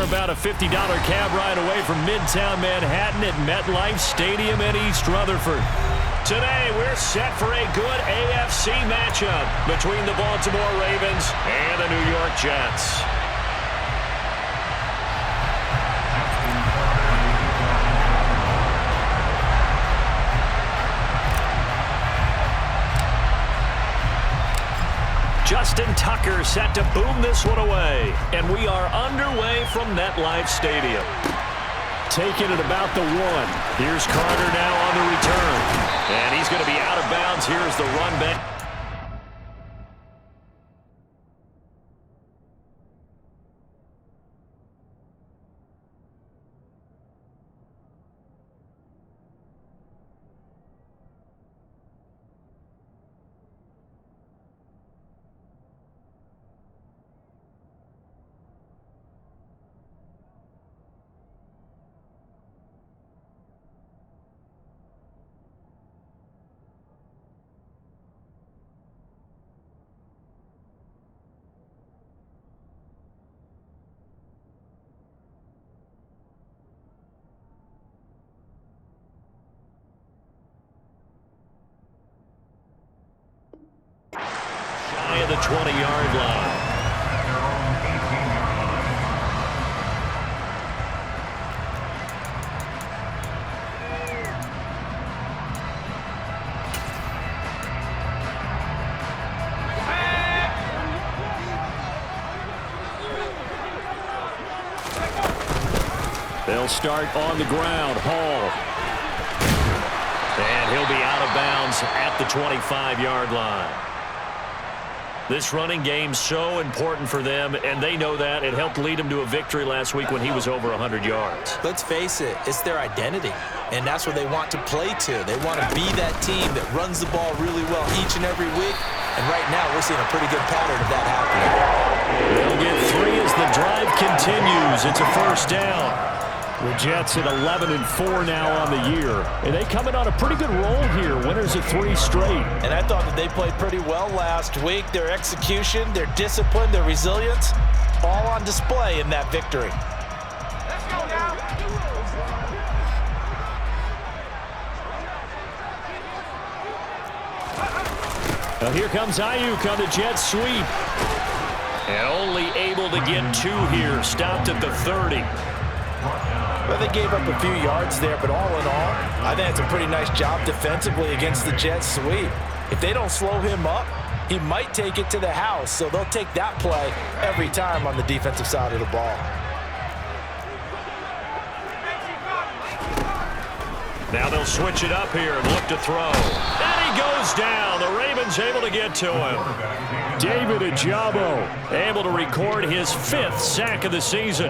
about a $50 cab ride away from Midtown Manhattan at MetLife Stadium in East Rutherford. Today, we're set for a good AFC matchup between the Baltimore Ravens and the New York Jets. Justin Tucker set to boom this one away. And we are underway from MetLife Stadium. Taking it about the 1. Here's Carter now on the return. And he's going to be out of bounds. Here's the run back. Shy of the 20-yard line. They'll start on the ground. Hall. And he'll be out of bounds at the 25-yard line. This running game's so important for them, and they know that. It helped lead them to a victory last week when he was over 100 yards. Let's face it, it's their identity, and that's where they want to play to. They want to be that team that runs the ball really well each and every week, and right now we're seeing a pretty good pattern of that happening. They'll get 3 as the drive continues. It's a first down. The Jets at 11-4 now on the year. And they come in on a pretty good roll here. Winners of 3 straight. And I thought that they played pretty well last week. Their execution, their discipline, their resilience, all on display in that victory. Let's go now. Now here comes Ayuk on the Jets sweep. And only able to get 2 here. Stopped at the 30. Well, they gave up a few yards there, but all in all, I think it's a pretty nice job defensively against the Jets sweep. If they don't slow him up, he might take it to the house, so they'll take that play every time on the defensive side of the ball. Now they'll switch it up here and look to throw. And he goes down. The Ravens able to get to him. David Ojabo able to record his 5th sack of the season.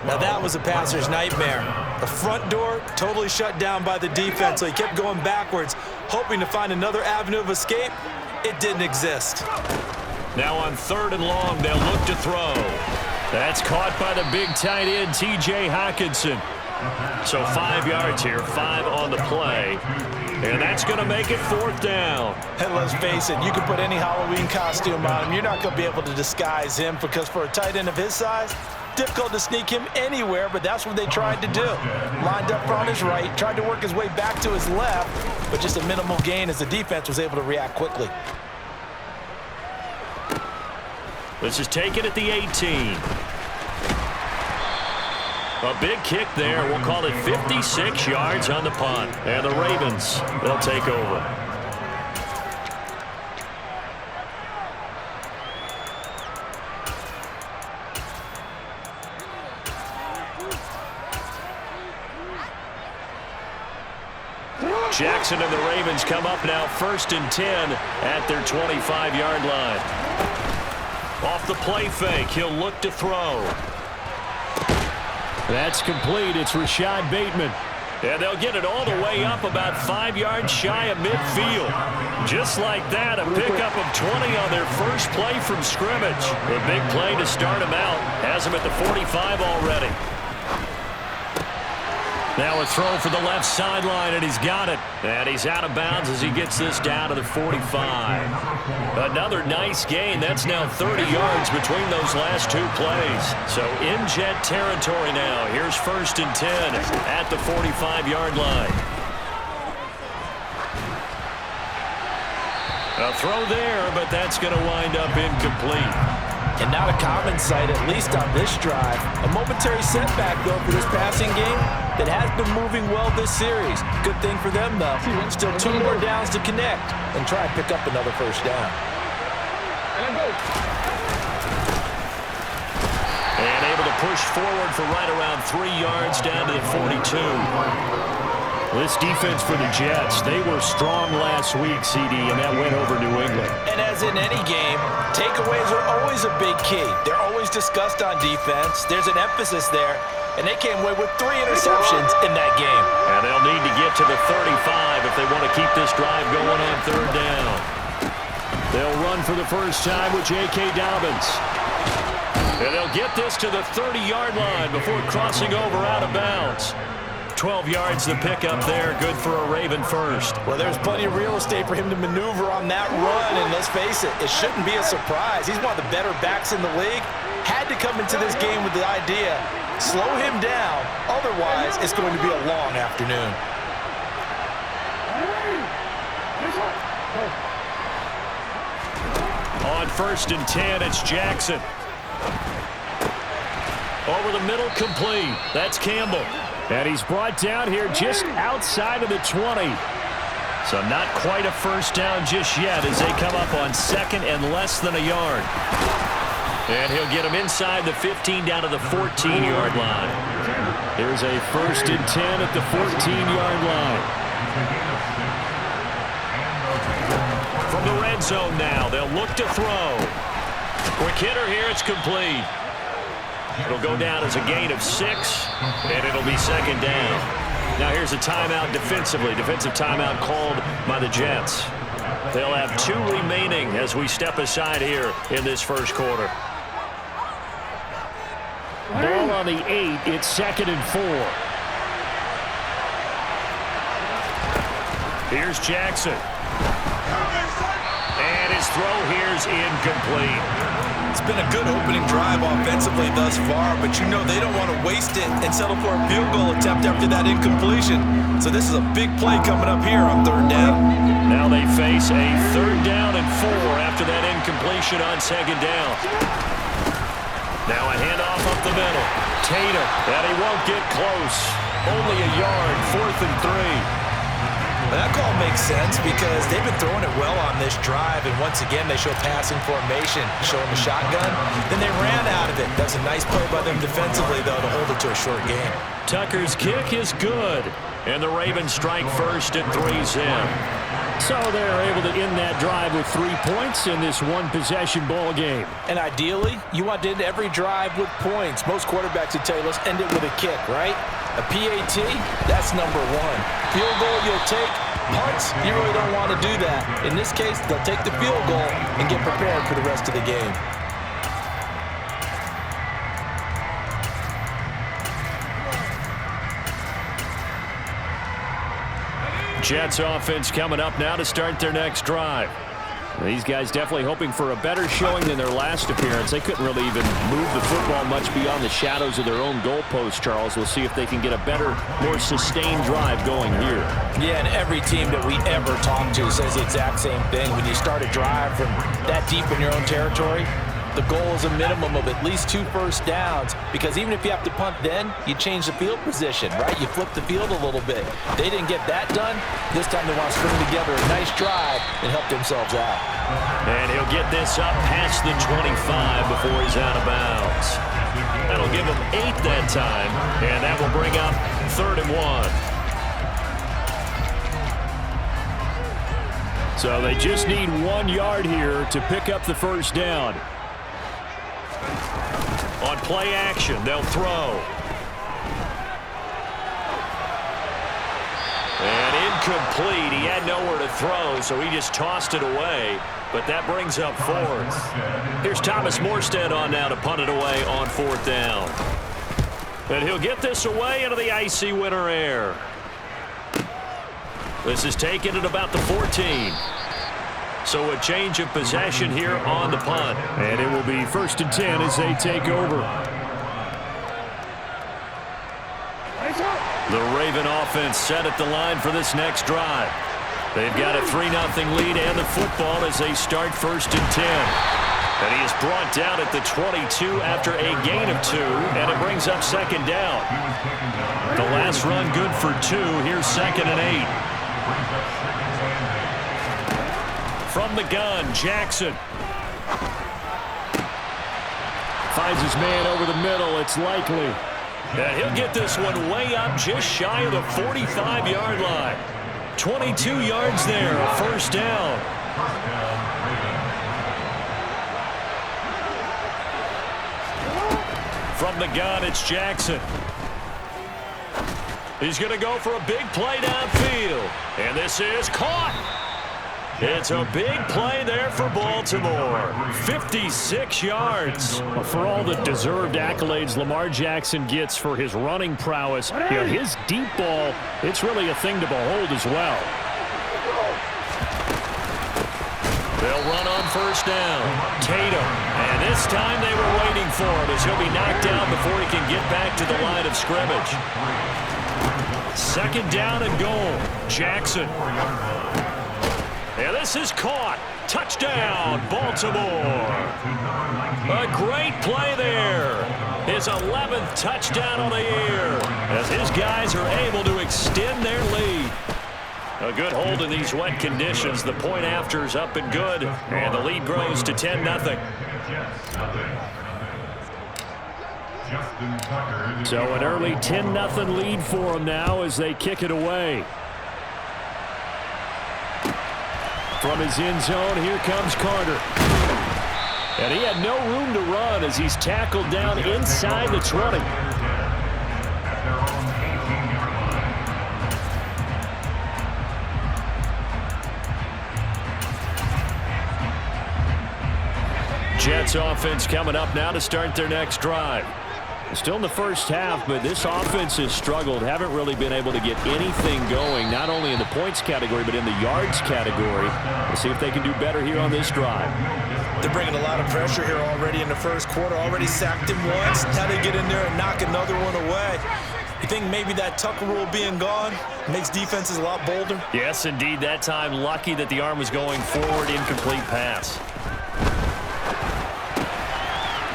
Now that was a passer's nightmare. The front door totally shut down by the defense, so he kept going backwards, hoping to find another avenue of escape. It didn't exist. Now on 3rd and long, they'll look to throw. That's caught by the big tight end, T.J. Hockenson. So 5 yards here, 5 on the play. And that's going to make it 4th down. And let's face it, you can put any Halloween costume on him. You're not going to be able to disguise him because for a tight end of his size, difficult to sneak him anywhere, but that's what they tried to do. Lined up on his right, tried to work his way back to his left, but just a minimal gain as the defense was able to react quickly. This is taken at the 18. A big kick there. We'll call it 56 yards on the punt. And the Ravens, they'll take over. Jackson and the Ravens come up now 1st and 10 at their 25-yard line. Off the play fake, he'll look to throw. That's complete. It's Rashad Bateman. And they'll get it all the way up about 5 yards shy of midfield. Just like that, a pickup of 20 on their first play from scrimmage. A big play to start them out. Has them at the 45 already. Now a throw for the left sideline, and he's got it. And he's out of bounds as he gets this down to the 45. Another nice gain. That's now 30 yards between those last two plays. So in Jet territory now. Here's 1st and 10 at the 45-yard line. A throw there, but that's going to wind up incomplete. And not a common sight, at least on this drive. A momentary setback, though, for this passing game that has been moving well this series. Good thing for them, though. Still 2 more downs to connect and try and pick up another 1st down. And able to push forward for right around 3 yards down to the 42. This defense for the Jets, they were strong last week, CD, and that went over New England. And as in any game, takeaways are always a big key. They're always discussed on defense. There's an emphasis there, and they came away with 3 interceptions in that game. And they'll need to get to the 35 if they want to keep this drive going on 3rd down. They'll run for the first time with J.K. Dobbins. And they'll get this to the 30-yard line before crossing over out of bounds. 12 yards to pick up there. Good for a Raven first. Well, there's plenty of real estate for him to maneuver on that run, and let's face it, it shouldn't be a surprise. He's one of the better backs in the league. Had to come into this game with the idea, slow him down, otherwise it's going to be a long afternoon. On 1st and 10, it's Jackson. Over the middle, complete. That's Campbell. And he's brought down here just outside of the 20. So not quite a 1st down just yet as they come up on 2nd and less than a yard. And he'll get him inside the 15 down to the 14-yard line. Here's a 1st and 10 at the 14-yard line. From the red zone now, they'll look to throw. Quick hitter here, it's complete. It'll go down as a gain of 6, and it'll be 2nd down. Now here's a timeout defensively. Defensive timeout called by the Jets. They'll have 2 remaining as we step aside here in this 1st quarter. Ball on the 8. It's 2nd and 4. Here's Jackson. And his throw here's incomplete. It's been a good opening drive offensively thus far, but you know they don't want to waste it and settle for a field goal attempt after that incompletion. So this is a big play coming up here on 3rd down. Now they face a 3rd down and 4 after that incompletion on 2nd down. Now a handoff up the middle. Tatum, and he won't get close. Only a yard, 4th and 3. That call makes sense because they've been throwing it well on this drive, and once again they show passing formation, showing the shotgun. Then they ran out of it. That's a nice play by them defensively, though, to hold it to a short game. Tucker's kick is good, and the Ravens strike first and 3's in. So they're able to end that drive with 3 points in this one-possession ball game. And ideally, you want to end every drive with points. Most quarterbacks would tell you, let's end it with a kick, right? A PAT, that's number 1. Field goal you'll take. Punts, you really don't want to do that. In this case, they'll take the field goal and get prepared for the rest of the game. Jets offense coming up now to start their next drive. These guys definitely hoping for a better showing than their last appearance. They couldn't really even move the football much beyond the shadows of their own goalpost, Charles. We'll see if they can get a better, more sustained drive going here. Yeah, and every team that we ever talk to says the exact same thing. When you start a drive from that deep in your own territory, the goal is a minimum of at least 2 first downs, because even if you have to punt then, you change the field position, right? You flip the field a little bit. They didn't get that done. This time they want to string together a nice drive and help themselves out. And he'll get this up past the 25 before he's out of bounds. That'll give him 8 that time, and that will bring up 3rd and 1. So they just need 1 yard here to pick up the first down. On play action, they'll throw. And incomplete. He had nowhere to throw, so he just tossed it away. But that brings up 4th. Here's Thomas Morstead on now to punt it away on 4th down. And he'll get this away into the icy winter air. This is taken at about the 14. So a change of possession here on the punt. And it will be 1st and 10 as they take over. The Raven offense set at the line for this next drive. They've got a 3-0 lead and the football as they start 1st and 10. And he is brought down at the 22 after a gain of 2, and it brings up 2nd down. The last run good for 2. Here's 2nd and 8. From the gun, Jackson. Finds his man over the middle. It's likely. And he'll get this one way up just shy of the 45-yard line. 22 yards there, 1st down. From the gun, it's Jackson. He's going to go for a big play downfield. And this is caught. It's a big play there for Baltimore. 56 yards. For all the deserved accolades Lamar Jackson gets for his running prowess, his deep ball, it's really a thing to behold as well. They'll run on 1st down. Tatum. And this time they were waiting for him as he'll be knocked down before he can get back to the line of scrimmage. 2nd down and goal. Jackson. And this is caught. Touchdown, Baltimore. A great play there. His 11th touchdown on the year as his guys are able to extend their lead. A good hold in these wet conditions. The point after is up and good, and the lead grows to 10-0. So an early 10-0 lead for them now as they kick it away. From his end zone, here comes Carter. And he had no room to run as he's tackled down inside the 20. Jets offense coming up now to start their next drive. Still in the first half, but this offense has struggled. Haven't really been able to get anything going, not only in the points category, but in the yards category. We'll see if they can do better here on this drive. They're bringing a lot of pressure here already in the first quarter. Already sacked him once. Now they get in there and knock another one away. You think maybe that Tucker rule being gone makes defenses a lot bolder? Yes, indeed. That time, lucky that the arm was going forward. Incomplete pass.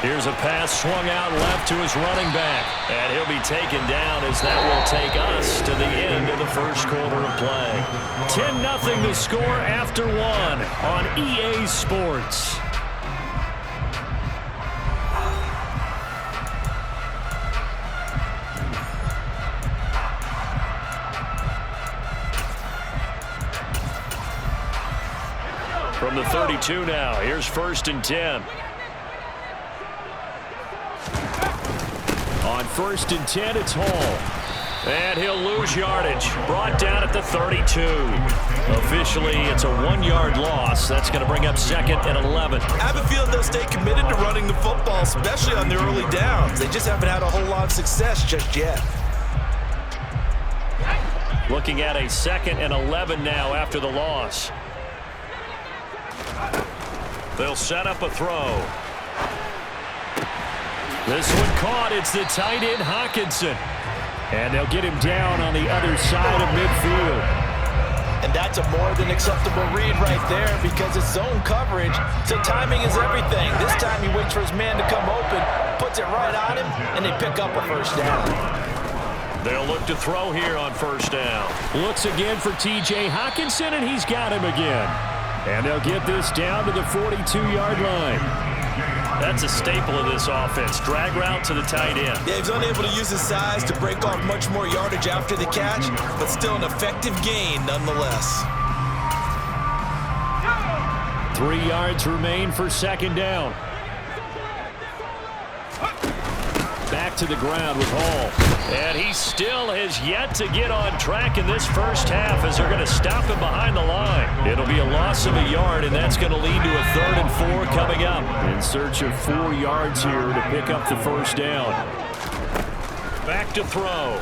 Here's a pass swung out left to his running back. And he'll be taken down as that will take us to the end of the first quarter of play. 10-0 the score after 1 on EA Sports. From the 32 now, here's 1st and 10. On 1st and 10, it's Hall. And he'll lose yardage. Brought down at the 32. Officially, it's a 1-yard loss. That's going to bring up 2nd and 11. I have a feeling they'll stay committed to running the football, especially on the early downs. They just haven't had a whole lot of success just yet. Looking at a 2nd and 11 now after the loss. They'll set up a throw. This one caught. It's the tight end, Hockenson. And they'll get him down on the other side of midfield. And that's a more than acceptable read right there because it's zone coverage, so timing is everything. This time he waits for his man to come open, puts it right on him, and they pick up a 1st down. They'll look to throw here on 1st down. Looks again for T.J. Hockenson, and he's got him again. And they'll get this down to the 42-yard line. That's a staple of this offense. Drag route to the tight end. Yeah, he's unable to use his size to break off much more yardage after the catch, but still an effective gain nonetheless. 3 yards remain for 2nd down. Back to the ground with Hall. And he still has yet to get on track in this first half as they're going to stop him behind the line. It'll be a loss of a yard, and that's going to lead to a 3rd and 4 coming up. In search of 4 yards here to pick up the 1st down. Back to throw.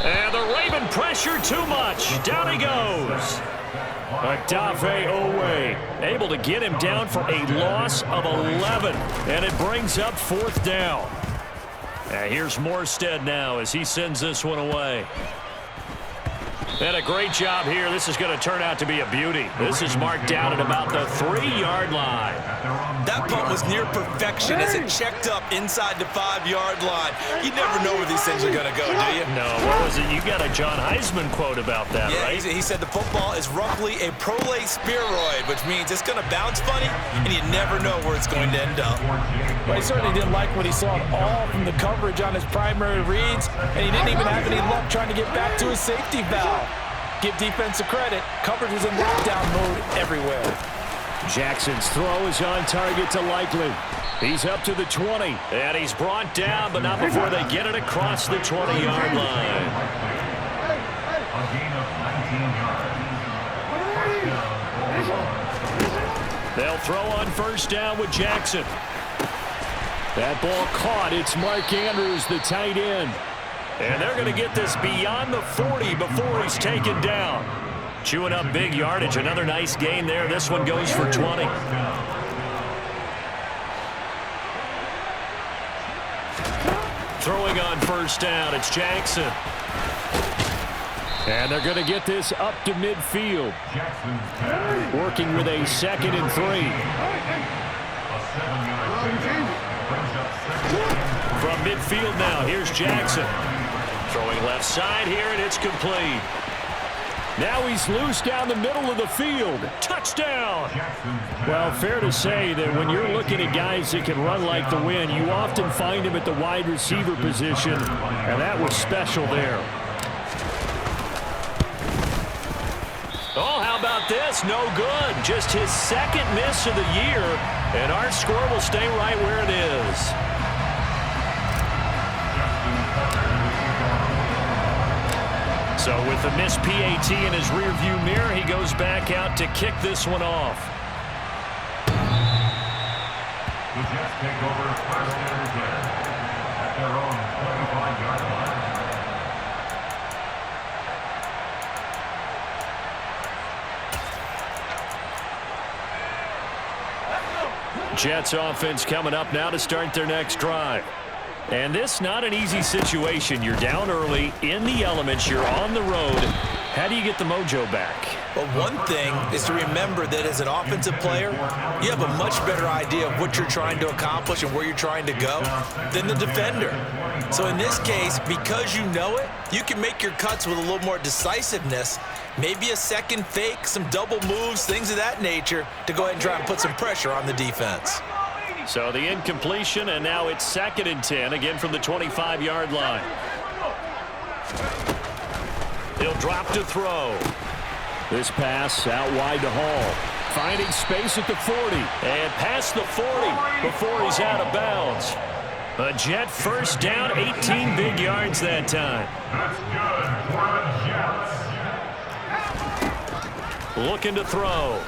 And the Raven pressure too much. Down he goes. Odafe Owe able to get him down for a loss of 11. And it brings up 4th down. And here's Morstead now as he sends this one away. And a great job here. This is going to turn out to be a beauty. This is marked down at about the 3-yard line. That punt was near perfection as it checked up inside the 5-yard line. You never know where these things are going to go, do you? No, what was it? You got a John Heisman quote about that, yeah, right? He said the football is roughly a prolate spheroid, which means it's going to bounce funny, and you never know where it's going to end up. Well, he certainly didn't like what he saw at all from the coverage on his primary reads, and he didn't even have any luck trying to get back to his safety valve. Give defense a credit. Coverage was in lockdown mode everywhere. Jackson's throw is on target to Likely. He's up to the 20. And he's brought down, but not before they get it across the 20-yard line. A gain of 19 yards. They'll throw on 1st down with Jackson. That ball caught. It's Mark Andrews, the tight end. And they're going to get this beyond the 40 before he's taken down. Chewing up big yardage. Another nice gain there. This one goes for 20. Throwing on 1st down, it's Jackson. And they're going to get this up to midfield. Working with a 2nd and 3. From midfield now, here's Jackson. Throwing left side here, and it's complete. Now he's loose down the middle of the field. Touchdown! Well, fair to say that when you're looking at guys that can run like the wind, you often find him at the wide receiver position, and that was special there. Oh, how about this? No good. Just his 2nd miss of the year, and our score will stay right where it is. So with the missed PAT in his rearview mirror, he goes back out to kick this one off. The Jets take over first and 10 at their own 25-yard line. Jets offense coming up now to start their next drive. And this not an easy situation. You're down early, in the elements, you're on the road. How do you get the mojo back? Well, one thing is to remember that as an offensive player, you have a much better idea of what you're trying to accomplish and where you're trying to go than the defender. So in this case, because you know it, you can make your cuts with a little more decisiveness, maybe a second fake, some double moves, things of that nature, to go ahead and try and put some pressure on the defense. So the incompletion, and now it's 2nd and 10, again from the 25-yard line. He'll drop to throw. This pass out wide to Hall. Finding space at the 40. And past the 40 before he's out of bounds. A Jet 1st down, 18 big yards that time. That's good for the Jets. Looking to throw.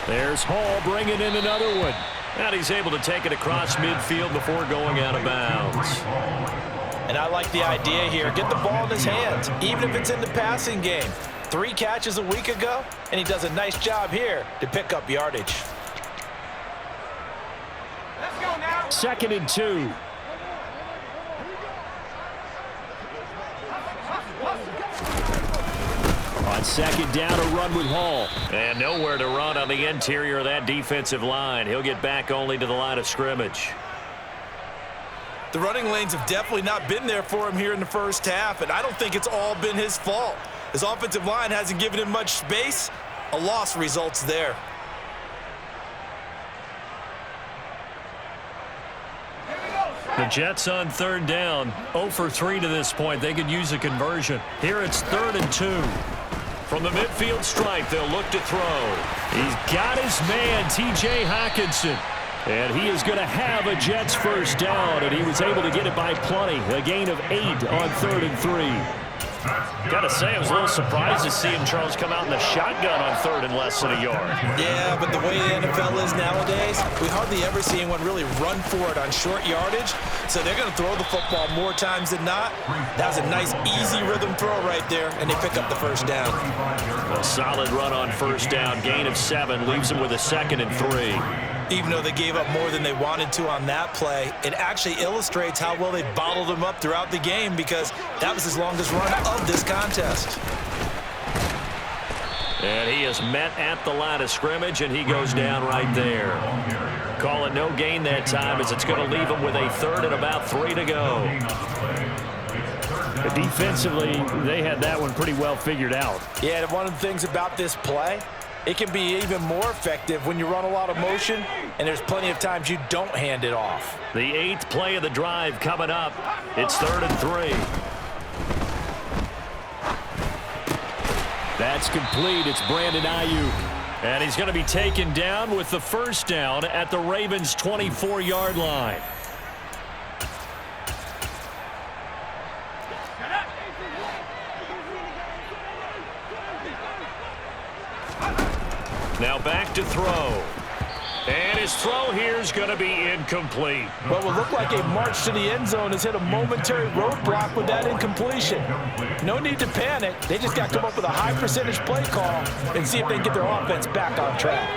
There's Hall bringing in another one. And he's able to take it across midfield before going out of bounds. And I like the idea here. Get the ball in his hands, even if it's in the passing game. 3 catches a week ago, and he does a nice job here to pick up yardage. 2nd and 2. On 2nd down, a run with Hall. And nowhere to run on the interior of that defensive line. He'll get back only to the line of scrimmage. The running lanes have definitely not been there for him here in the first half, and I don't think it's all been his fault. His offensive line hasn't given him much space. A loss results there. The Jets on 3rd down, 0 for 3 to this point. They could use a conversion. Here it's 3rd and 2. From the midfield stripe, they'll look to throw. He's got his man, T.J. Hockenson. And he is going to have a Jets 1st down, and he was able to get it by plenty. A gain of 8 on 3rd and 3. Gotta say, I was a little surprised to see him, Charles, come out in the shotgun on third and less than a yard. Yeah, but the way the NFL is nowadays, we hardly ever see anyone really run for it on short yardage. So they're going to throw the football more times than not. That was a nice, easy rhythm throw right there, and they pick up the first down. A solid run on first down. Gain of 7 leaves them with a 2nd and 3. Even though they gave up more than they wanted to on that play, it actually illustrates how well they bottled them up throughout the game, because that was his longest run of this contest. And he is met at the line of scrimmage, and he goes down right there. Call it no gain that time, as it's going to leave him with a 3rd and about 3 to go. Defensively, they had that one pretty well figured out. Yeah, and one of the things about this play, it can be even more effective when you run a lot of motion, and there's plenty of times you don't hand it off. The 8th play of the drive coming up. It's 3rd and 3. That's complete. It's Brandon Ayuk. And he's going to be taken down with the first down at the Ravens' 24-yard line. Now back to throw. And his throw here is going to be incomplete. What will look like a march to the end zone has hit a momentary roadblock with that incompletion. No need to panic. They just got to come up with a high percentage play call and see if they can get their offense back on track.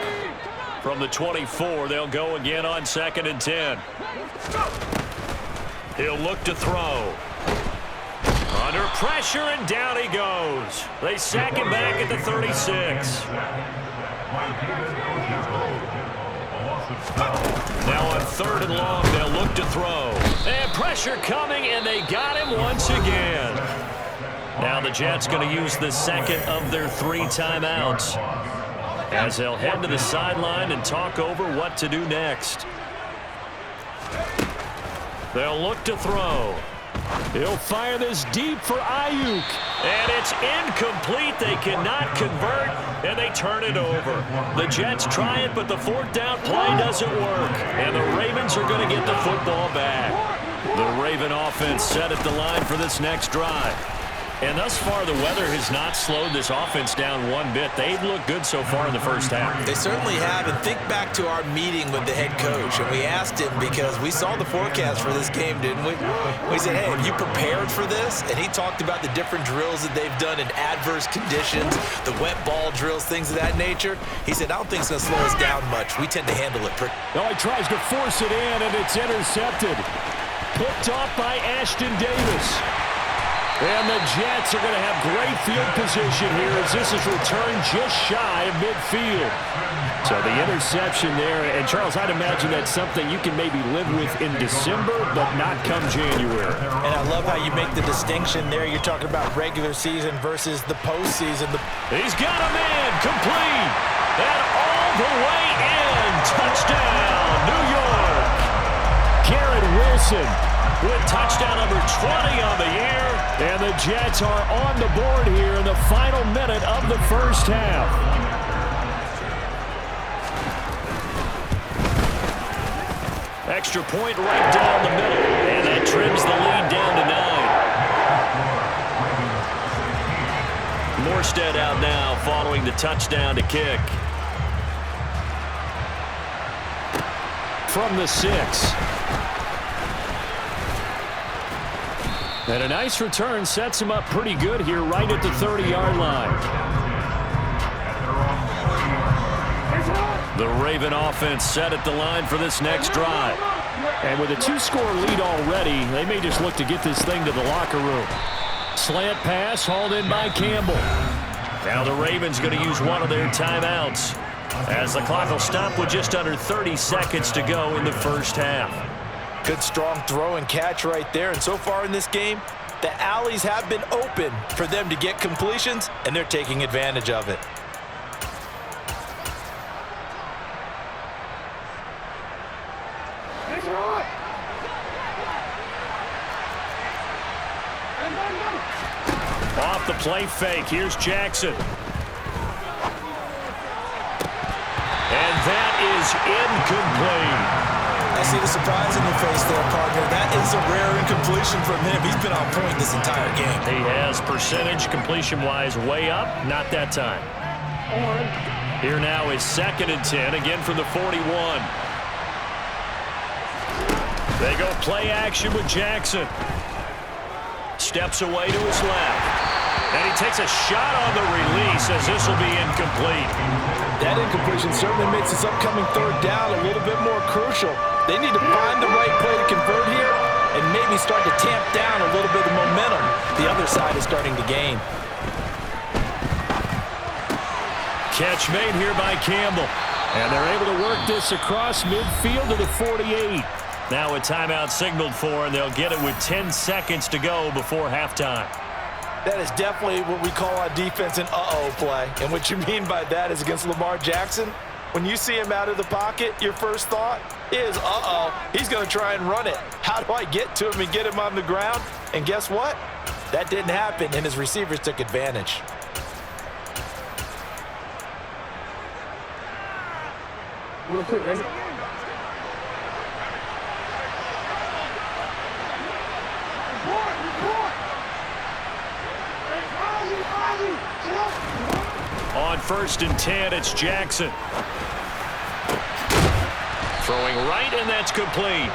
From the 24, they'll go again on 2nd and 10. He'll look to throw. Under pressure, and down he goes. They sack him back at the 36. Now on 3rd and long, they'll look to throw. And pressure coming, and they got him once again. Now the Jets going to use the 2nd of their 3 timeouts, as they'll head to the sideline and talk over what to do next. They'll look to throw. He'll fire this deep for Ayuk. And it's incomplete. They cannot convert, and they turn it over. The Jets try it, but the 4th down play doesn't work. And the Ravens are going to get the football back. The Raven offense set at the line for this next drive. And thus far, the weather has not slowed this offense down one bit. They've looked good so far in the first half. They certainly have. And think back to our meeting with the head coach. And we asked him, because we saw the forecast for this game, didn't we? We said, hey, have you prepared for this? And he talked about the different drills that they've done in adverse conditions, the wet ball drills, things of that nature. He said, I don't think it's going to slow us down much. We tend to handle it pretty. Oh, he tries to force it in, and it's intercepted. Picked off by Ashton Davis. And the Jets are going to have great field position here, as this is returned just shy of midfield. So the interception there, and Charles, I'd imagine that's something you can maybe live with in December, but not come January. And I love how you make the distinction there. You're talking about regular season versus the postseason. He's got a man, complete, and all the way in. Touchdown, New York. Garrett Wilson with touchdown number 20 on the year. And the Jets are on the board here in the final minute of the first half. Extra point right down the middle. And that trims the lead down to 9. Morstead out now following the touchdown to kick. From the 6. And a nice return sets him up pretty good here right at the 30-yard line. The Raven offense set at the line for this next drive. And with a 2-score lead already, they may just look to get this thing to the locker room. Slant pass hauled in by Campbell. Now the Ravens going to use one of their timeouts, as the clock will stop with just under 30 seconds to go in the first half. Good strong throw and catch right there. And so far in this game, the alleys have been open for them to get completions, and they're taking advantage of it. Off the play fake. Here's Jackson. And that is incomplete. As see the surprise in your face there, partner. That is a rare incompletion from him. He's been on point this entire game. He has percentage completion-wise way up. Not that time. Here now is 2nd and 10, again from the 41. They go play action with Jackson. Steps away to his left. And he takes a shot on the release as this will be incomplete. That incompletion certainly makes this upcoming 3rd down a little bit more crucial. They need to find the right play to convert here and maybe start to tamp down a little bit of momentum the other side is starting to gain. Catch made here by Campbell. And they're able to work this across midfield to the 48. Now a timeout signaled for, and they'll get it with 10 seconds to go before halftime. That is definitely what we call on defense an uh-oh play. And what you mean by that is against Lamar Jackson, when you see him out of the pocket, your first thought is, uh-oh, he's going to try and run it. How do I get to him and get him on the ground? And guess what? That didn't happen, and his receivers took advantage. Real quick, ready? On 1st and 10, it's Jackson. Throwing right, and that's complete.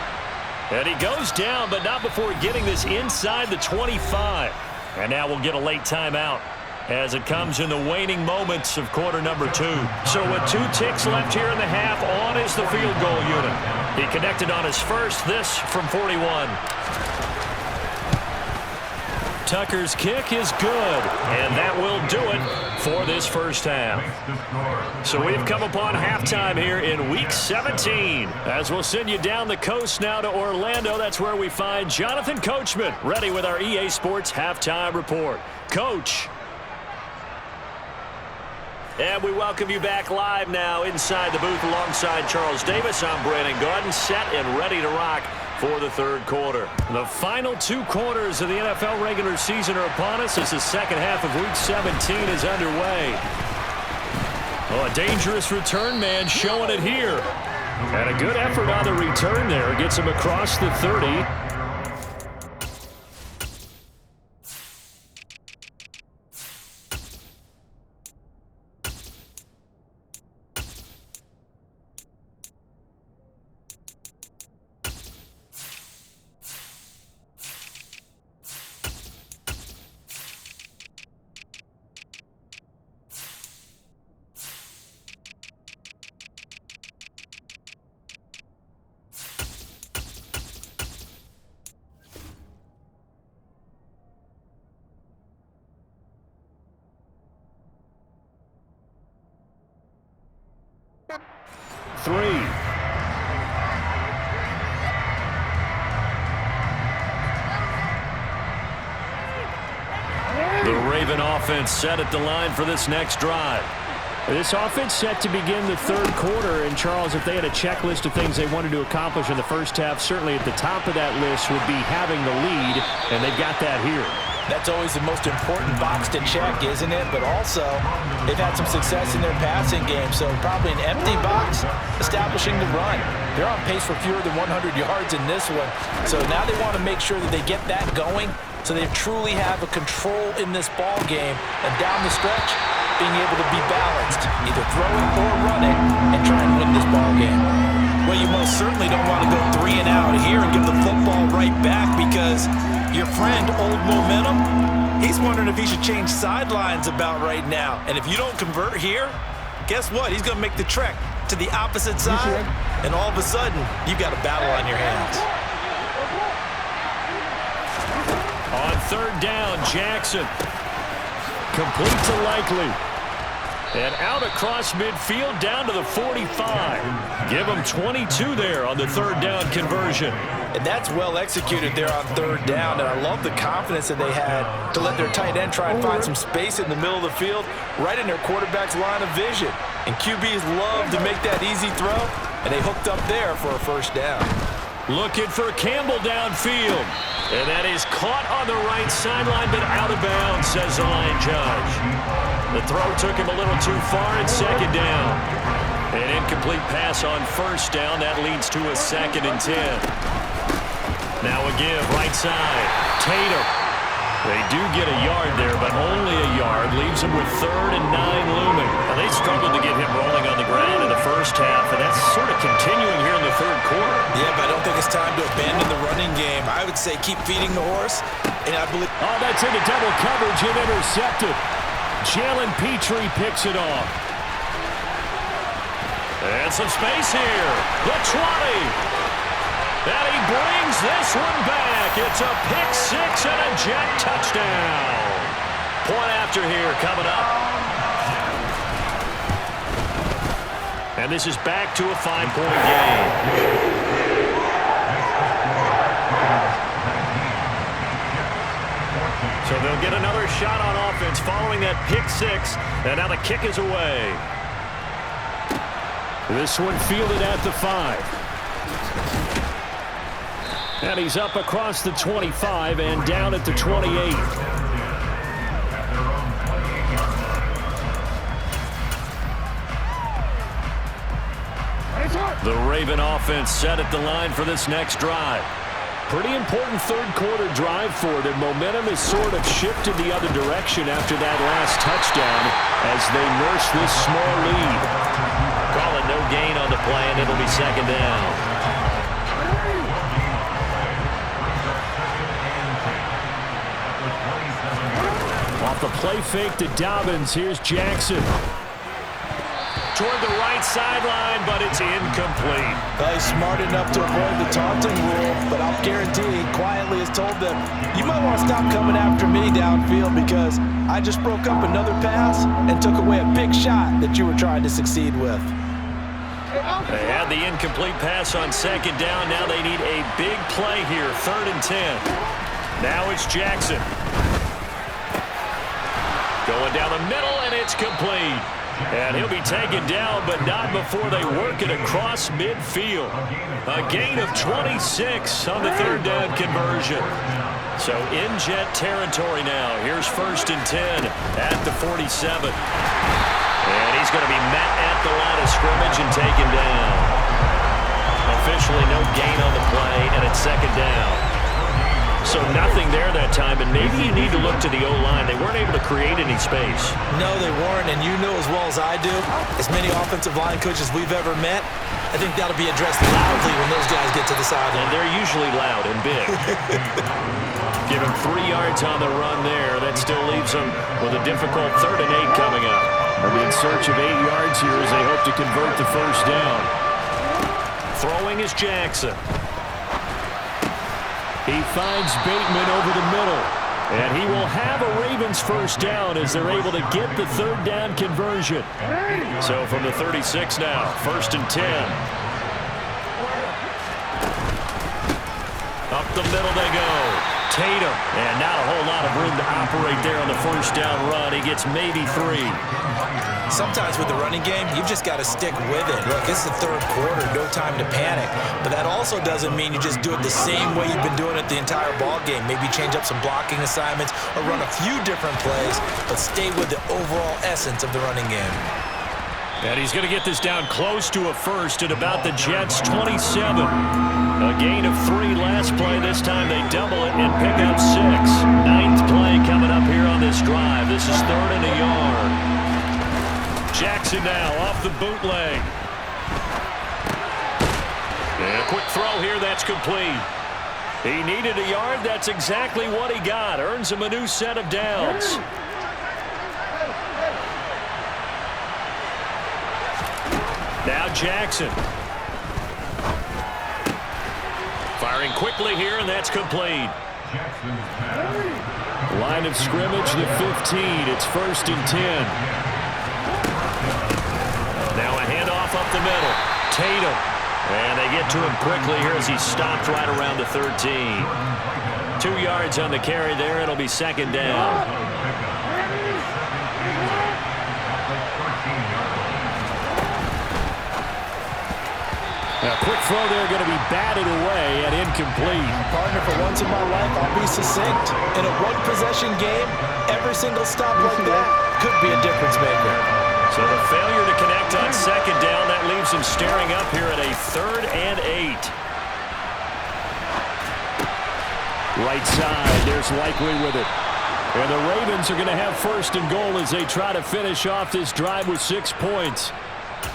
And he goes down, but not before getting this inside the 25. And now we'll get a late timeout as it comes in the waning moments of quarter number 2. So with 2 ticks left here in the half, on is the field goal unit. He connected on his first, this from 41. Tucker's kick is good, and that will do it for this first half. So we've come upon halftime here in Week 17. As we'll send you down the coast now to Orlando, that's where we find Jonathan Coachman ready with our EA Sports Halftime Report. Coach. And we welcome you back live now inside the booth alongside Charles Davis. I'm Brandon Gordon, set and ready to rock for the 3rd quarter. The final 2 quarters of the NFL regular season are upon us as the second half of Week 17 is underway. Oh, a dangerous return man showing it here. And a good effort on the return there. Gets him across the 30. The Raven offense set at the line for this next drive. This offense set to begin the 3rd quarter. And, Charles, if they had a checklist of things they wanted to accomplish in the first half, certainly at the top of that list would be having the lead, and they've got that here. That's always the most important box to check, isn't it? But also, they've had some success in their passing game, so probably an empty box, establishing the run. They're on pace for fewer than 100 yards in this one. So now they want to make sure that they get that going so they truly have a control in this ball game. And down the stretch, being able to be balanced, either throw it or run it, and try and win this ball game. Well, you most certainly don't want to go 3 and out here and give the football right back because your friend, Old Momentum, he's wondering if he should change sidelines about right now. And if you don't convert here, guess what? He's going to make the trek to the opposite side, and all of a sudden, you've got a battle on your hands. On 3rd down, Jackson. Complete to Likely. And out across midfield down to the 45. Give them 22 there on the 3rd down conversion. And that's well executed there on 3rd down. And I love the confidence that they had to let their tight end try and find some space in the middle of the field, right in their quarterback's line of vision. And QBs love to make that easy throw, and they hooked up there for a 1st down. Looking for Campbell downfield. And that is caught on the right sideline, but out of bounds, says the line judge. The throw took him a little too far, and 2nd down. An incomplete pass on first down. That leads to a 2nd and 10. Now a give, right side. Tatum. They do get a yard there, but only a yard. Leaves them with 3rd and 9 looming. Now, they struggled to get him rolling on the ground in the first half, and that's sort of continuing here in the 3rd quarter. Yeah, but I don't think it's time to abandon the running game. I would say keep feeding the horse, and I believe... Oh, that's into double coverage and intercepted. Jalen Petrie picks it off. And some space here. The 20. And he brings this one back. It's a pick-6 and a Jet touchdown. Point after here coming up. And this is back to a 5-point game. So they'll get another shot on offense following that pick-6. And now the kick is away. This one fielded at the 5. And he's up across the 25 and down at the 28. The Raven offense set at the line for this next drive. Pretty important 3rd quarter drive for them. Momentum has sort of shifted the other direction after that last touchdown as they nurse this small lead. Call it no gain on the play, and it'll be 2nd down. Off the play fake to Dobbins, here's Jackson. Toward the right sideline, but it's incomplete. Well, he's smart enough to avoid the taunting rule, but I'll guarantee he quietly has told them, you might want to stop coming after me downfield because I just broke up another pass and took away a big shot that you were trying to succeed with. They had the incomplete pass on 2nd down. Now they need a big play here, 3rd and 10. Now it's Jackson. Going down the middle, and it's complete. And he'll be taken down, but not before they work it across midfield. A gain of 26 on the 3rd down conversion. So in Jet territory now. Here's 1st and 10 at the 47. And he's going to be met at the line of scrimmage and taken down. Officially no gain on the play, and it's 2nd down. So nothing there that time, and maybe you need to look to the O-line. They weren't able to create any space. No, they weren't, and you know as well as I do, as many offensive line coaches we've ever met, I think that'll be addressed loudly when those guys get to the sideline. And they're usually loud and big. Give him 3 yards on the run there. That still leaves them with a difficult 3rd and 8 coming up. They'll be in search of 8 yards here as they hope to convert the 1st down. Throwing is Jackson. He finds Bateman over the middle. And he will have a Ravens 1st down as they're able to get the 3rd down conversion. So from the 36 now, 1st and 10. Up the middle they go. Tatum. And not a whole lot of room to operate there on the 1st down run. He gets maybe 3. Sometimes with the running game, you've just got to stick with it. Look, this is the 3rd quarter, no time to panic. But that also doesn't mean you just do it the same way you've been doing it the entire ball game. Maybe change up some blocking assignments or run a few different plays, but stay with the overall essence of the running game. And he's going to get this down close to a 1st at about the Jets' 27. A gain of 3 last play. This time they double it and pick up 6. 9th play coming up here on this drive. This is 3rd and a yard. Jackson now off the bootleg. And a quick throw here, that's complete. He needed a yard, that's exactly what he got. Earns him a new set of downs. Now Jackson. Firing quickly here, and that's complete. Line of scrimmage, the 15. It's 1st and 10. Now a handoff up the middle. Tatum. And they get to him quickly here as he stopped right around the 13. 2 yards on the carry there. It'll be 2nd down. A quick throw there going to be batted away and incomplete. Partner, for once in my life, I'll be succinct. In a one-possession game, every single stop like that could be a difference maker. So the failure to connect on second down, that leaves him staring up here at a 3rd and 8. Right side, there's Likely with it. And the Ravens are going to have 1st and goal as they try to finish off this drive with 6 points.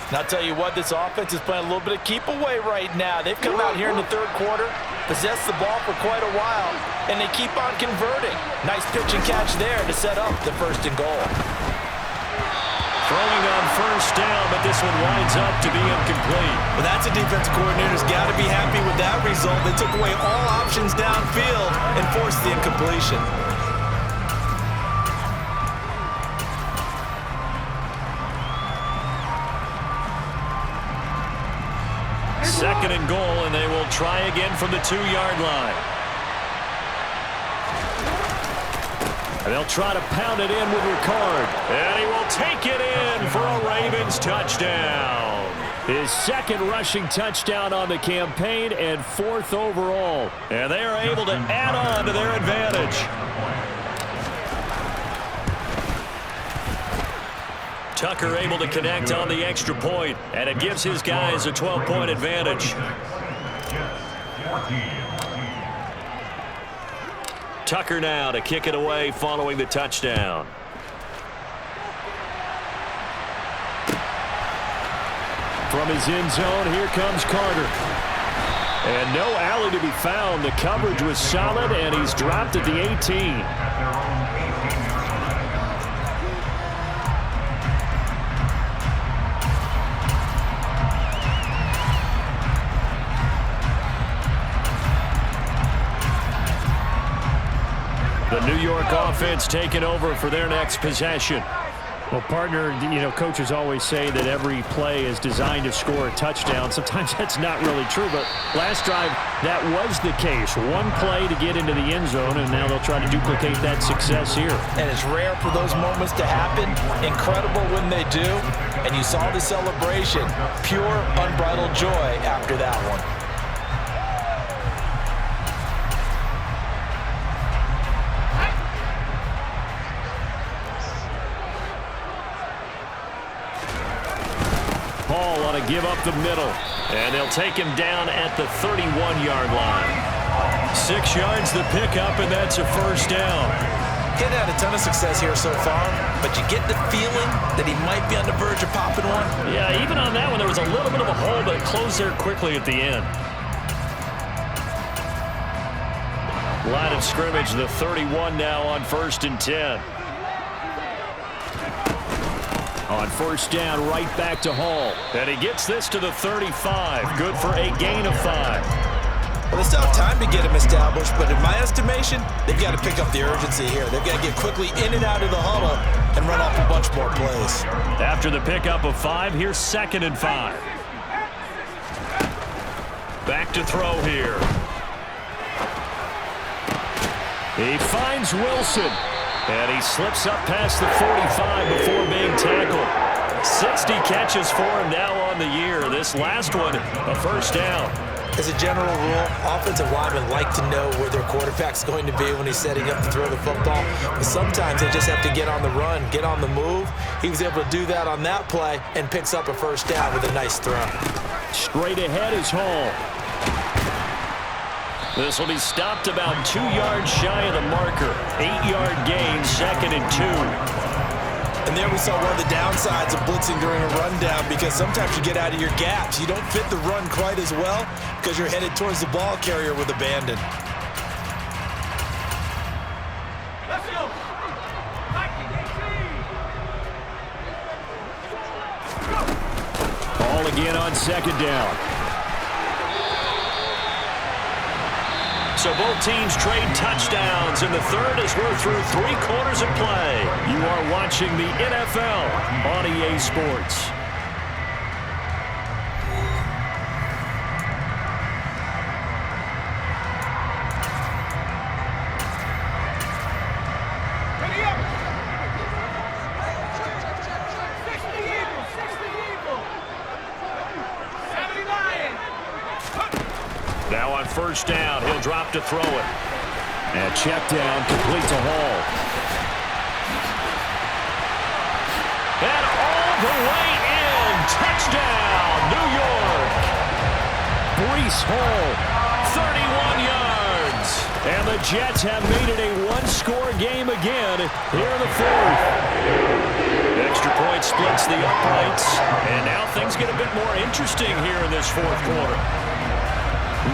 And I'll tell you what, this offense is playing a little bit of keep away right now. They've come out here in the 3rd quarter, possessed the ball for quite a while, and they keep on converting. Nice pitch and catch there to set up the 1st and goal. Throwing on 1st down, but this one winds up to be incomplete. Well, that's a defensive coordinator's got to be happy with that result. They took away all options downfield and forced the incompletion. 2nd and goal, and they will try again from the 2-yard line. And they'll try to pound it in with Ricard. And he will take it in for a Ravens touchdown. His 2nd rushing touchdown on the campaign and 4th overall. And they are able to add on to their advantage. Tucker able to connect on the extra point, and it gives his guys a 12-point advantage. Tucker now to kick it away following the touchdown. From his end zone, here comes Carter. And no alley to be found. The coverage was solid, and he's dropped at the 18. The New York offense taking over for their next possession. Well, partner, coaches always say that every play is designed to score a touchdown. Sometimes that's not really true, but last drive, that was the case. One play to get into the end zone, and now they'll try to duplicate that success here. And it's rare for those moments to happen. Incredible when they do. And you saw the celebration. Pure, unbridled joy after that one. Paul on to give up the middle, and they'll take him down at the 31-yard line. 6 yards the pickup, and that's a 1st down. He's had a ton of success here so far, but you get the feeling that he might be on the verge of popping one. Yeah, even on that one, there was a little bit of a hole, but it closed there quickly at the end. Line of scrimmage, the 31 now on 1st and 10. On 1st down, right back to Hall. And he gets this to the 35. Good for a gain of 5. Well, they still have time to get him established, but in my estimation, they've got to pick up the urgency here. They've got to get quickly in and out of the huddle and run off a bunch more plays. After the pickup of 5, here's 2nd and 5. Back to throw here. He finds Wilson. And he slips up past the 45 before being tackled. 60 catches for him now on the year. This last one, a 1st down. As a general rule, offensive linemen like to know where their quarterback's going to be when he's setting up to throw the football. But sometimes they just have to get on the run, get on the move. He was able to do that on that play and picks up a 1st down with a nice throw. Straight ahead is Hall. This will be stopped about 2 yards shy of the marker. 8-yard gain, 2nd and 2. And there we saw one of the downsides of blitzing during a rundown, because sometimes you get out of your gaps. You don't fit the run quite as well because you're headed towards the ball carrier with abandon. Let's go. Hall again on 2nd down. So both teams trade touchdowns in the 3rd as we're through 3 quarters of play. You are watching the NFL on EA Sports. Ready up. 60 Eagles. 79. Now on 1st down, he'll drop to throw it. And check down, complete to Hall. And all the way in. Touchdown, New York. Breece Hall, 31 yards. And the Jets have made it a one-score game again here in the fourth. Extra point splits the uprights. And now things get a bit more interesting here in this fourth quarter.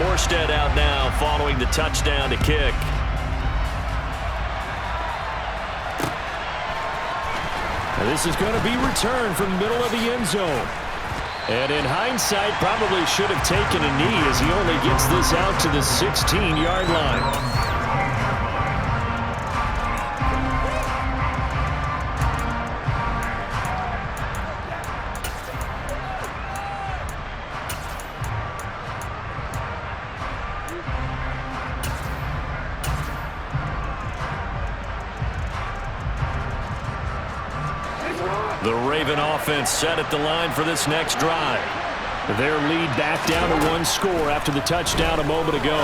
Morstead out now following the touchdown to kick. And this is going to be returned from the middle of the end zone. And in hindsight, probably should have taken a knee as he only gets this out to the 16-yard line. The Raven offense set at the line for this next drive. Their lead back down to one score after the touchdown a moment ago.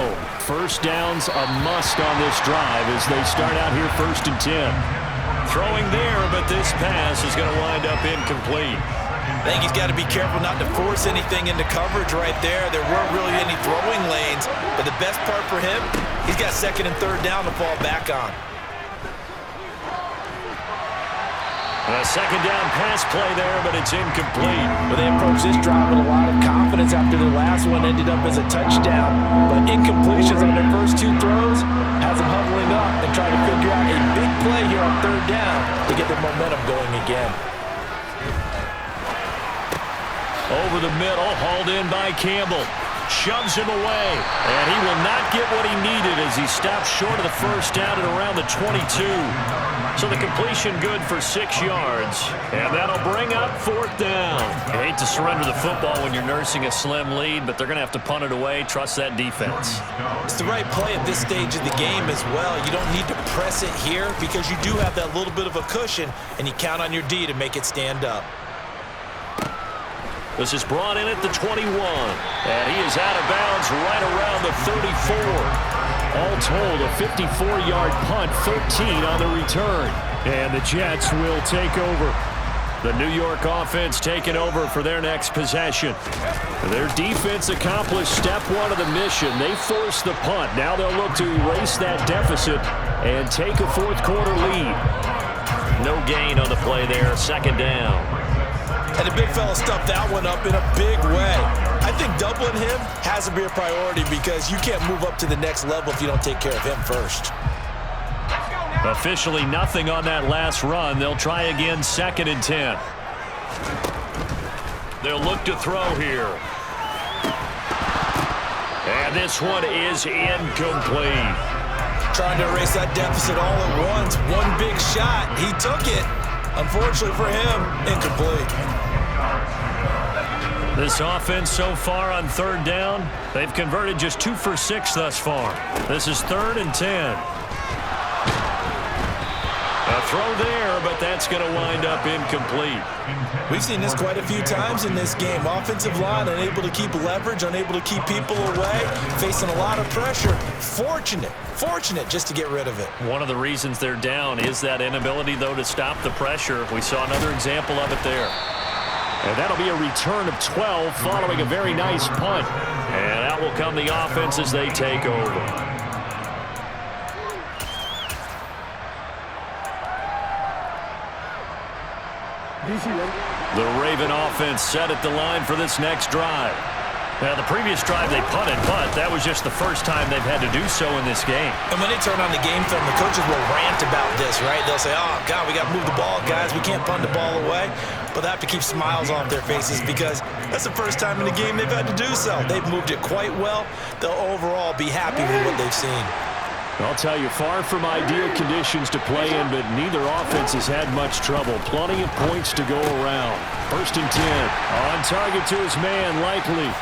First down's a must on this drive as they start out here 1st and 10. Throwing there, but this pass is going to wind up incomplete. I think he's got to be careful not to force anything into coverage right there. There weren't really any throwing lanes, but the best part for him, he's got 2nd and 3rd down to fall back on. A 2nd down pass play there, but it's incomplete. Well, they approached this drive with a lot of confidence after their last one ended up as a touchdown. But incompletions on their first 2 throws has them huddling up and trying to figure out a big play here on 3rd down to get their momentum going again. Over the middle, hauled in by Campbell. Shoves him away, and he will not get what he needed as he stops short of the first down at around the 22. So the completion good for 6 yards, and that'll bring up 4th down. You hate to surrender the football when you're nursing a slim lead, but they're going to have to punt it away. Trust that defense. It's the right play at this stage of the game as well. You don't need to press it here because you do have that little bit of a cushion, and you count on your D to make it stand up. This is brought in at the 21, and he is out of bounds right around the 34. All told, a 54-yard punt, 13 on the return. And the Jets will take over. The New York offense taking over for their next possession. Their defense accomplished step 1 of the mission. They forced the punt. Now they'll look to erase that deficit and take a fourth quarter lead. No gain on the play there, 2nd down. And the big fella stuffed that one up in a big way. I think doubling him has to be a priority because you can't move up to the next level if you don't take care of him first. Officially nothing on that last run. They'll try again 2nd and 10. They'll look to throw here. And this one is incomplete. Trying to erase that deficit all at once. One big shot. He took it. Unfortunately for him, incomplete. This offense so far on 3rd down, they've converted just 2 for 6 thus far. This is 3rd and 10. A throw there, but that's going to wind up incomplete. We've seen this quite a few times in this game. Offensive line unable to keep leverage, unable to keep people away, facing a lot of pressure. Fortunate just to get rid of it. One of the reasons they're down is that inability, though, to stop the pressure. We saw another example of it there. And that'll be a return of 12 following a very nice punt. And out will come the offense as they take over. The Raven offense set at the line for this next drive. Now, the previous drive they punted, but that was just the first time they've had to do so in this game. And when they turn on the game film, the coaches will rant about this, right? They'll say, oh, God, we got to move the ball, guys. We can't punt the ball away. But they have to keep smiles off their faces because that's the first time in the game they've had to do so. They've moved it quite well. They'll overall be happy with what they've seen. I'll tell you, far from ideal conditions to play in, but neither offense has had much trouble. Plenty of points to go around. 1st and 10. On target to his man, Likely.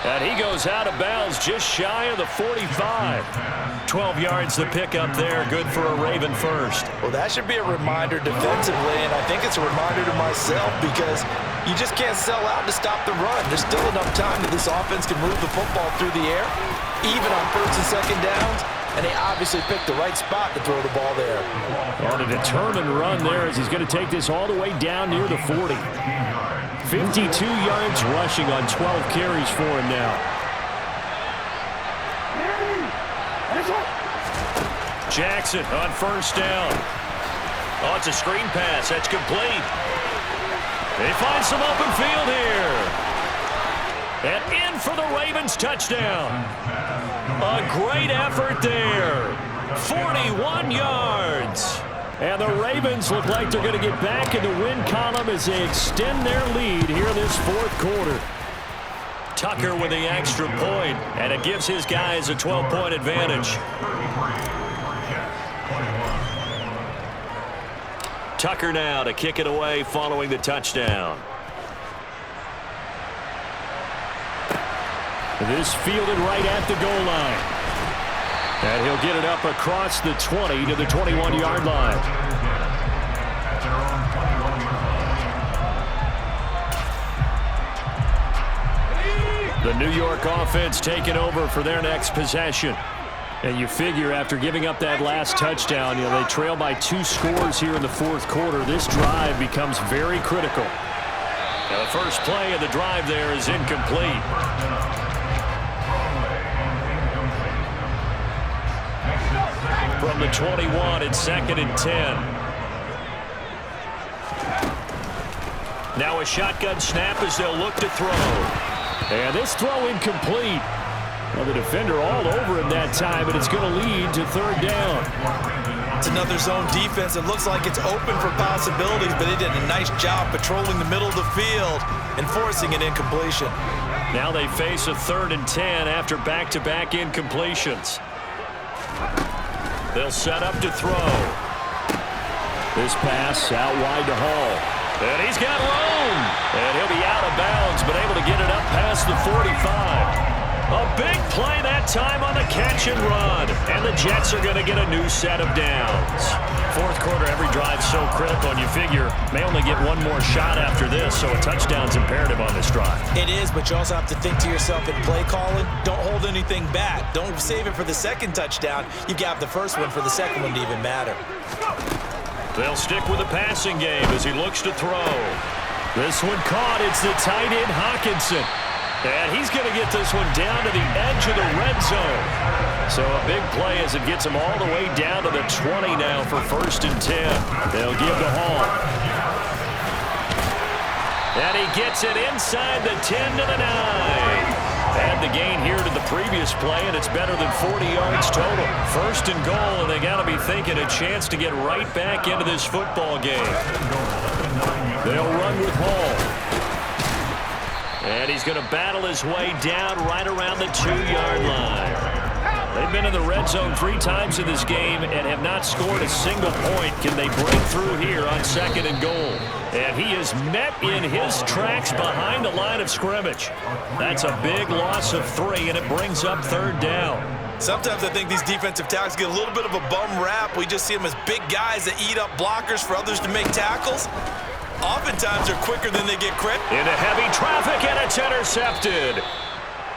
And he goes out of bounds just shy of the 45. 12 yards the pickup there. Good for a Raven first. Well, that should be a reminder defensively, and I think it's a reminder to myself because you just can't sell out to stop the run. There's still enough time that this offense can move the football through the air, even on 1st and 2nd downs. and they obviously picked the right spot to throw the ball there. On a determined run there as he's going to take this all the way down near the 40. 52 yards rushing on 12 carries for him now. Jackson on first down. Oh, it's a screen pass. That's complete. They find some open field here. And in for the Ravens touchdown. A great effort there. 41 yards. And the Ravens look like they're going to get back in the win column as they extend their lead here this fourth quarter. Tucker with the extra point, and it gives his guys a 12-point advantage. Tucker now to kick it away following the touchdown. This fielded right at the goal line. And he'll get it up across the 20 to the 21-yard line. The New York offense taking over for their next possession. And you figure after giving up that last touchdown, they trail by 2 scores here in the fourth quarter. This drive becomes very critical. Now the first play of the drive there is incomplete. From the 21, it's 2nd and 10. Now a shotgun snap as they'll look to throw. And this throw incomplete. Well, the defender all over him that time, and it's going to lead to 3rd down. It's another zone defense. It looks like it's open for possibilities, but they did a nice job patrolling the middle of the field and forcing an incompletion. Now they face a 3rd and 10 after back-to-back incompletions. They'll set up to throw. This pass out wide to Hall. And he's got room. And he'll be out of bounds, but able to get it up past the 45. A big play that time on the catch and run. And the Jets are going to get a new set of downs. Fourth quarter, every drive so critical, and you figure may only get one more shot after this, so a touchdown's imperative on this drive. It is, but you also have to think to yourself in play calling, don't hold anything back. Don't save it for the second touchdown. You got the first one for the second one to even matter. They'll stick with the passing game as he looks to throw. This one caught. It's the tight end, Hawkinson. And he's going to get this one down to the edge of the red zone. So a big play as it gets him all the way down to the 20 now for 1st and 10. They'll give to Hall. And he gets it inside the 10 to the 9. Add the gain here to the previous play, and it's better than 40 yards total. 1st and goal, and they got to be thinking a chance to get right back into this football game. They'll run with Hall. And he's going to battle his way down right around the 2-yard line. They've been in the red zone 3 times in this game and have not scored a single point. Can they break through here on 2nd and goal? And he is met in his tracks behind the line of scrimmage. That's a big loss of 3, and it brings up 3rd down. Sometimes I think these defensive tackles get a little bit of a bum rap. We just see them as big guys that eat up blockers for others to make tackles. Oftentimes they're quicker than they get credit. Into heavy traffic, and it's intercepted.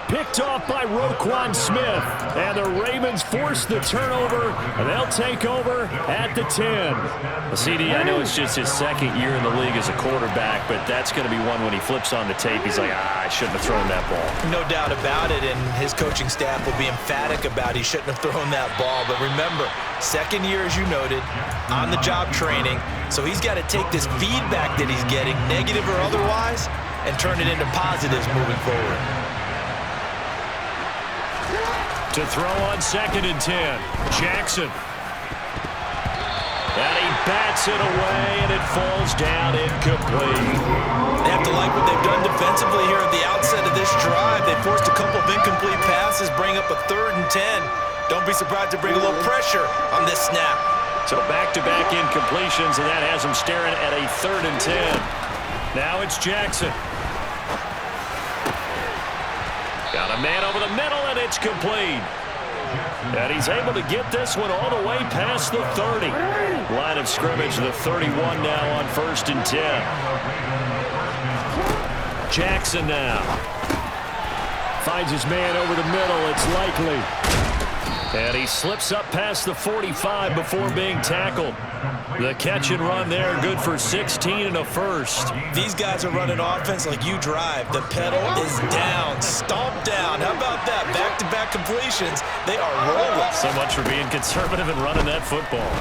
Picked off by Roquan Smith. And the Ravens force the turnover, and they'll take over at the 10. Well, CD, I know it's just his 2nd year in the league as a quarterback, but that's going to be one when he flips on the tape. He's like, I shouldn't have thrown that ball. No doubt about it, and his coaching staff will be emphatic about he shouldn't have thrown that ball. But remember, 2nd year, as you noted, on-the-job training. So he's got to take this feedback that he's getting, negative or otherwise, and turn it into positives moving forward. To throw on 2nd and 10, Jackson. And he bats it away, and it falls down incomplete. They have to like what they've done defensively here at the outset of this drive. They forced a couple of incomplete passes, bring up a 3rd and 10. Don't be surprised to bring a little pressure on this snap. So back-to-back incompletions, and that has him staring at a 3rd and 10. Now it's Jackson. Got a man over the middle, and it's complete. And he's able to get this one all the way past the 30. Line of scrimmage, the 31 now on 1st and 10. Jackson now. Finds his man over the middle. It's likely. And he slips up past the 45 before being tackled. The catch and run there, good for 16 and a first. These guys are running offense like you drive. The pedal is down, stomped down. How about that? Back-to-back completions. They are rolling. So much for being conservative and running that football.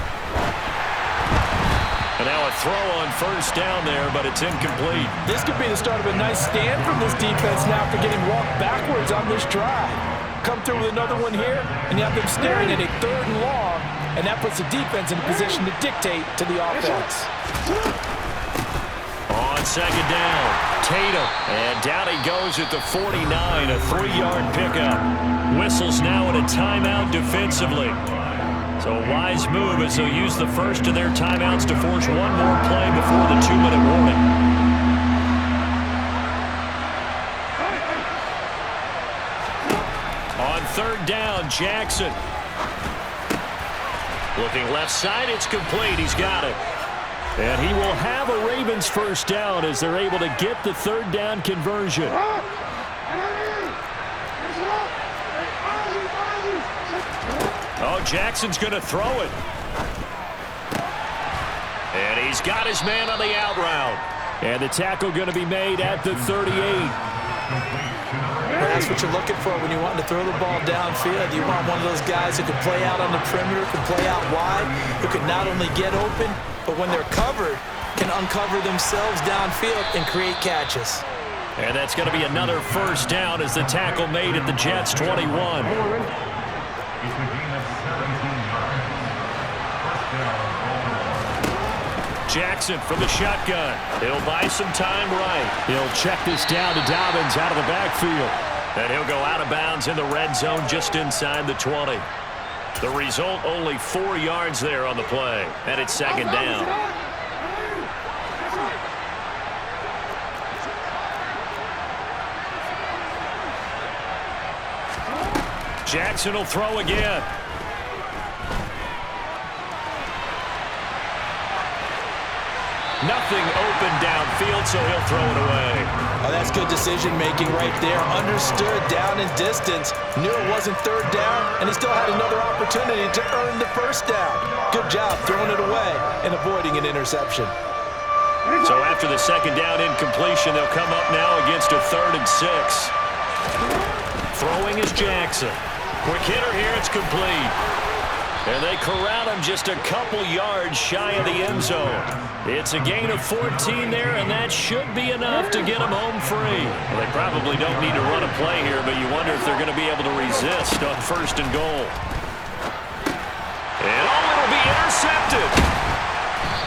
And now a throw on first down there, but it's incomplete. This could be the start of a nice stand from this defense now after getting walked backwards on this drive. Come through with another one here, and you have them staring at a 3rd and long, and that puts the defense in a position to dictate to the offense. On second down, Tatum, and down he goes at the 49, a 3-yard pickup. Whistles now in a timeout defensively. So a wise move as they'll use the first of their timeouts to force one more play before the 2-minute warning. On 3rd down, Jackson. Looking left side, it's complete. He's got it. And he will have a Ravens first down as they're able to get the 3rd down conversion. Oh, Jackson's going to throw it. And he's got his man on the out route. And the tackle going to be made at the 38. That's what you're looking for when you want to throw the ball downfield. You want one of those guys who can play out on the perimeter, can play out wide, who can not only get open, but when they're covered, can uncover themselves downfield and create catches. And that's going to be another first down as the tackle made at the Jets' 21. Jackson from the shotgun. He'll buy some time right. He'll check this down to Dobbins out of the backfield. And he'll go out of bounds in the red zone just inside the 20. The result, only 4 yards there on the play. And it's second down. Jackson will throw again. Nothing open downfield, so he'll throw it away. Oh, that's good decision-making right there. Understood down and distance. Knew it wasn't 3rd down, and he still had another opportunity to earn the first down. Good job throwing it away and avoiding an interception. So after the second down incompletion, they'll come up now against a 3rd and 6. Throwing is Jackson. Quick hitter here, it's complete. And they corral him just a couple yards shy of the end zone. It's a gain of 14 there, and that should be enough to get him home free. Well, they probably don't need to run a play here, but you wonder if they're going to be able to resist on 1st and goal. And it'll be intercepted.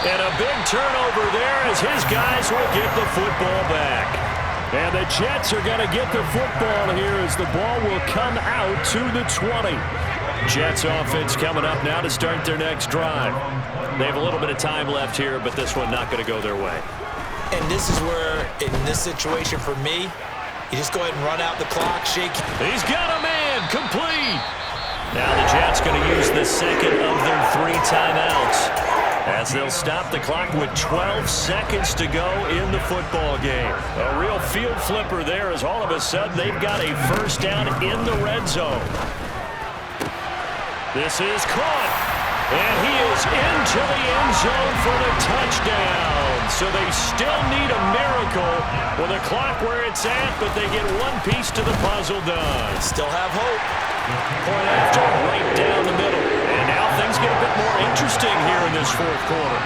And a big turnover there as his guys will get the football back. And the Jets are going to get the football here as the ball will come out to the 20. Jets offense coming up now to start their next drive. They have a little bit of time left here, but this one not going to go their way. And this is where, in this situation for me, you just go ahead and run out the clock, shake. He's got a man, complete. Now the Jets going to use the second of their 3 timeouts as they'll stop the clock with 12 seconds to go in the football game. A real field flipper there as all of a sudden they've got a first down in the red zone. This is caught, and he is into the end zone for the touchdown. So they still need a miracle with a clock where it's at, but they get one piece to the puzzle done. Still have hope. Point after, right down the middle. And now things get a bit more interesting here in this 4th quarter.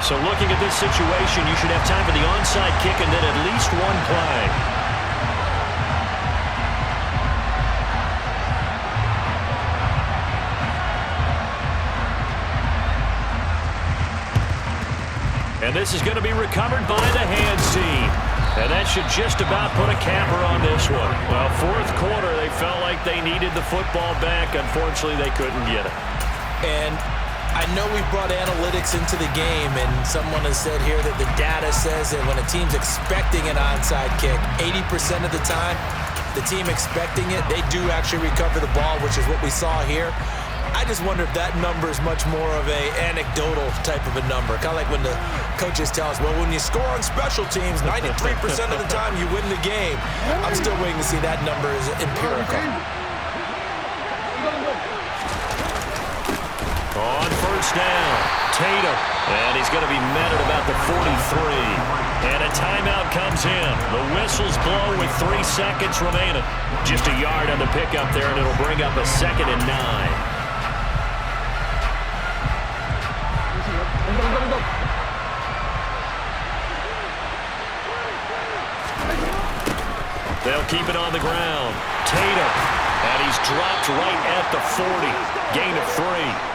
So looking at this situation, you should have time for the onside kick and then at least one play. And this is going to be recovered by the hands team. And that should just about put a capper on this one. Well, 4th quarter, they felt like they needed the football back. Unfortunately, they couldn't get it. And I know we brought analytics into the game, and someone has said here that the data says that when a team's expecting an onside kick, 80% of the time, the team expecting it, they do actually recover the ball, which is what we saw here. I just wonder if that number is much more of a anecdotal type of a number. Kind of like when the coaches tell us, well, when you score on special teams, 93% of the time you win the game. I'm still waiting to see that number is empirical. On first down, Tatum. And he's going to be met at about the 43. And a timeout comes in. The whistles blow with 3 seconds remaining. Just a yard on the pickup there, and it'll bring up a 2nd and 9. They'll keep it on the ground. Tatum. And he's dropped right at the 40. Gain of 3.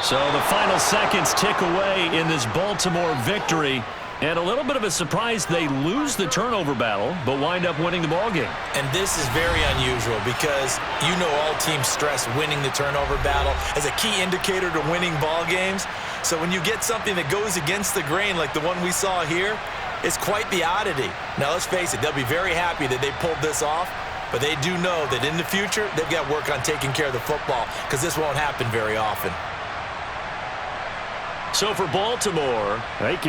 So the final seconds tick away in this Baltimore victory. And a little bit of a surprise, they lose the turnover battle, but wind up winning the ballgame. And this is very unusual because you know all teams stress winning the turnover battle as a key indicator to winning ball games. So when you get something that goes against the grain like the one we saw here, it's quite the oddity. Now let's face it, they'll be very happy that they pulled this off, but they do know that in the future, they've got to work on taking care of the football because this won't happen very often. So for Baltimore, they can